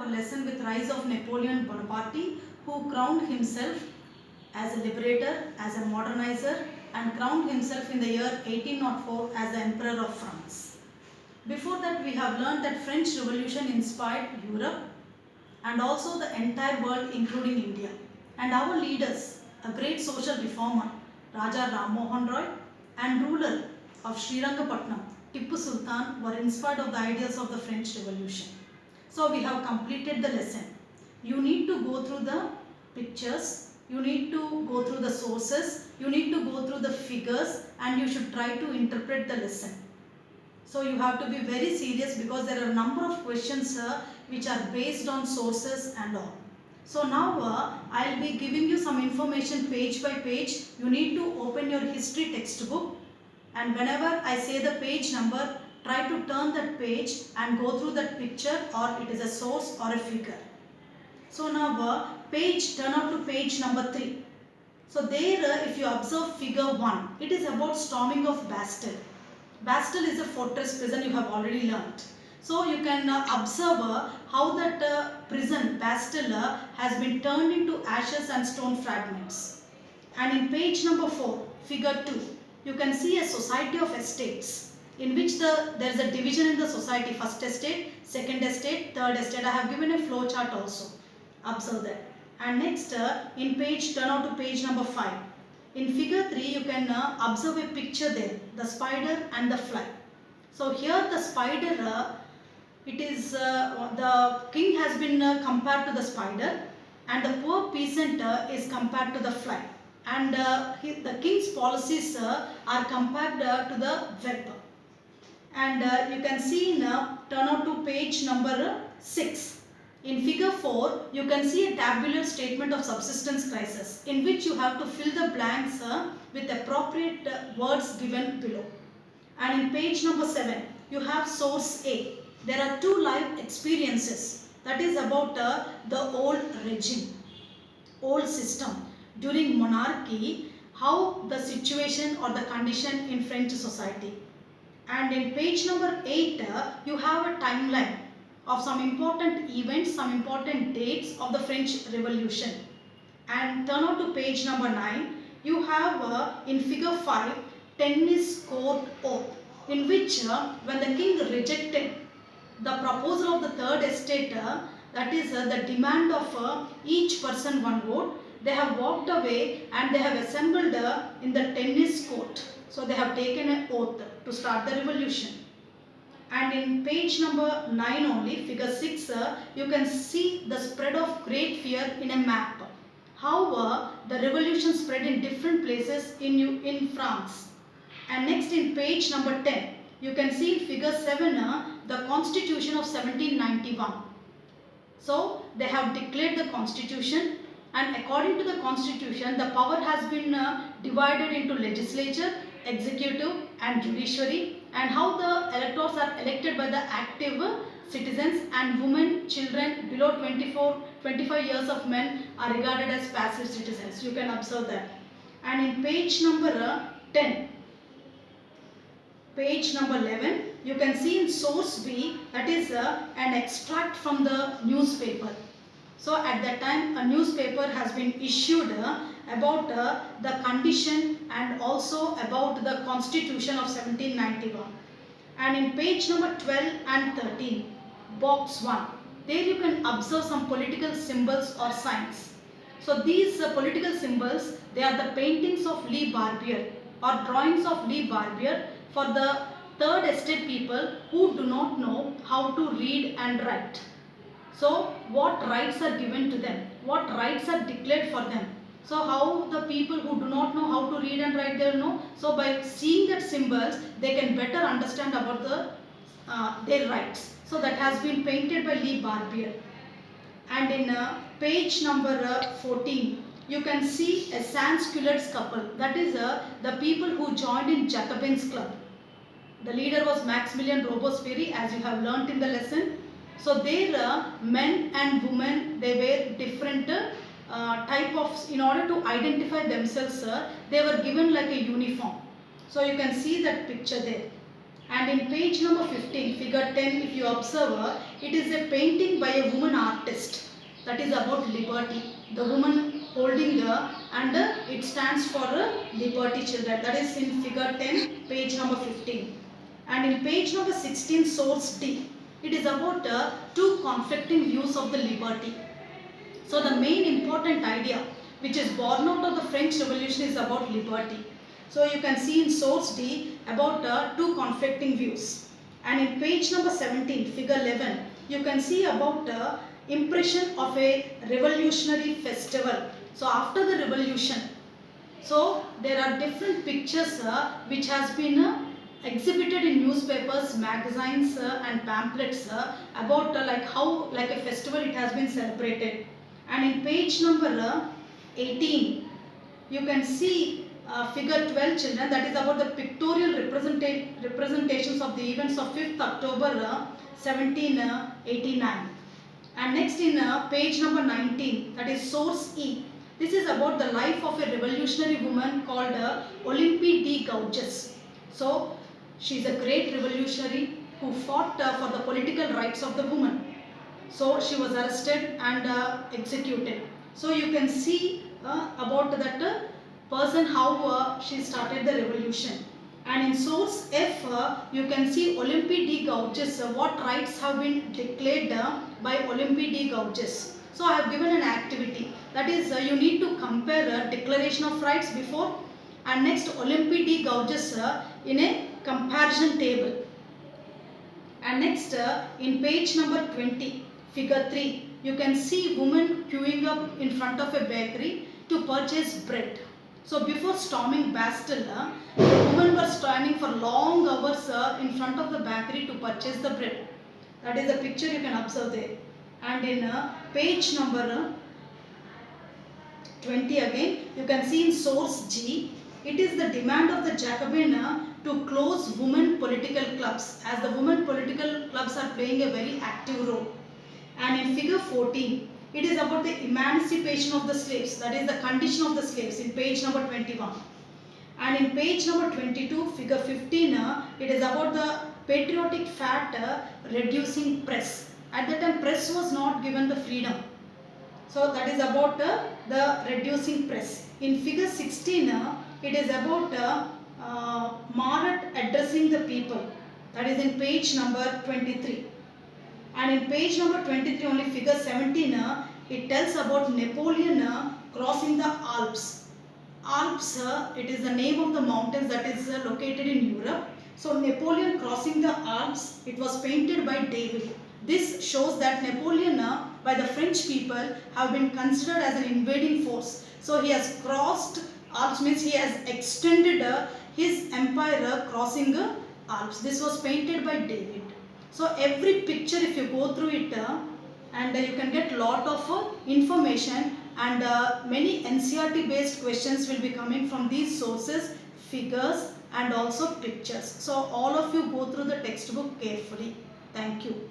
our lesson with rise of Napoleon Bonaparte, who crowned himself as a liberator, as a modernizer, and crowned himself in the year 1804 as the Emperor of France. Before that, we have learned that French Revolution inspired Europe and also the entire world, including India. And our leaders, a great social reformer, Raja Ram Mohan Roy, and ruler of Srirangapatnam, Tippu Sultan, were inspired of the ideas of the French Revolution. So we have completed the lesson. You need to go through the pictures, you need to go through the sources, you need to go through the figures, and you should try to interpret the lesson. So you have to be very serious because there are a number of questions which are based on sources and all. So now I will be giving you some information page by page. You need to open your history textbook, and whenever I say the page number, try to turn that page and go through that picture, or it is a source or a figure. So now turn out to page number 3. So there if you observe figure 1, it is about storming of Bastille. Bastille is a fortress prison, you have already learnt. So you can observe how that prison Bastille has been turned into ashes and stone fragments. And in page number 4, figure 2, you can see a society of estates in which there is a division in the society: first estate, second estate, third estate. I have given a flow chart also. Observe that. And next turn out to page number 5. In figure 3, you can observe a picture there, the spider and the fly. So here the spider, it is the king has been compared to the spider, and the poor peasant is compared to the fly. And the king's policies are compared to the web. And you can see now, turn out to page number 6. In figure 4, you can see a tabular statement of subsistence crisis in which you have to fill the blanks with appropriate words given below. And in page number 7, you have source A. There are 2 live experiences, that is about the old regime, old system during monarchy, how the situation or the condition in French society. And in page number 8, you have a timeline of some important events, some important dates of the French Revolution. And turn out to page number 9, you have in figure 5, tennis court oath, in which when the king rejected the proposal of the third estate, that is the demand of each person one vote, they have walked away and they have assembled in the tennis court. So they have taken an oath to start the revolution. And in page number 9 only, figure 6, you can see the spread of great fear in a map. How the revolution spread in different places in France. And next in page number 10, you can see in figure 7 the constitution of 1791. So they have declared the constitution, and according to the constitution, the power has been divided into legislature, executive and judiciary, and how the electors are elected by the active citizens, and women, children below 25 years of men are regarded as passive citizens. You can observe that. And in page number 10, page number 11, you can see in source B, that is an extract from the newspaper. So at that time a newspaper has been issued about the condition and also about the constitution of 1791. And in page number 12 and 13, box 1, there you can observe some political symbols or signs. So these political symbols, they are the paintings of Lee Barbier or drawings of Lee Barbier for the third estate people who do not know how to read and write. So what rights are given to them? What rights are declared for them? So how the people who do not know how to read and write, they will know. So by seeing that symbols, they can better understand about their rights. So that has been painted by Lee Barbier. And in page number 14, you can see a sans-culottes couple. That is the people who joined in Jacobins Club. The leader was Maximilien Robespierre, as you have learnt in the lesson. So there men and women, they wear different type of, in order to identify themselves, they were given like a uniform. So you can see that picture there. And in page number 15, figure 10, if you observe, it is a painting by a woman artist. That is about liberty. The woman holding and it stands for liberty children. That is in figure 10, page number 15. And in page number 16, source D, it is about two conflicting views of the liberty. So the main important idea which is born out of the French Revolution is about liberty. So you can see in source D about two conflicting views. And in page number 17, figure 11, you can see about impression of a revolutionary festival. So after the revolution, so there are different pictures which has been exhibited in newspapers, magazines and pamphlets about like how like a festival it has been celebrated. And in page number 18, you can see figure 12 children, that is about the pictorial representations of the events of 5th October 1789. And next in page number 19, that is source E. This is about the life of a revolutionary woman called Olympie de Gouges. So she is a great revolutionary who fought for the political rights of the woman. So she was arrested and executed. So you can see about that person how she started the revolution. And in source F, you can see Olympie de Gouges, what rights have been declared by Olympie de Gouges. So I have given an activity, that is you need to compare declaration of rights before and next Olympie de Gouges in a comparison table. And next in page number 20, figure 3, you can see women queuing up in front of a bakery to purchase bread. So before storming Bastille, the women were standing for long hours in front of the bakery to purchase the bread. That is the picture you can observe there. And in page number 20 again, you can see in source G, it is the demand of the Jacobin to close women political clubs, as the women political clubs are playing a very active role. And in figure 14, it is about the emancipation of the slaves, that is the condition of the slaves in page number 21. And in page number 22, figure 15, it is about the patriotic fat reducing press. At that time, press was not given the freedom. So that is about the reducing press. In figure 16, it is about Marat addressing the people. That is in page number 23. And in page number 23, only figure 17, it tells about Napoleon crossing the Alps. Alps, it is the name of the mountains that is located in Europe. So Napoleon crossing the Alps, it was painted by David. This shows that Napoleon by the French people have been considered as an invading force. So he has crossed Alps, means he has extended his empire crossing the Alps. This was painted by David. So every picture, if you go through it and you can get lot of information, and many NCERT based questions will be coming from these sources, figures and also pictures. So all of you go through the textbook carefully. Thank you.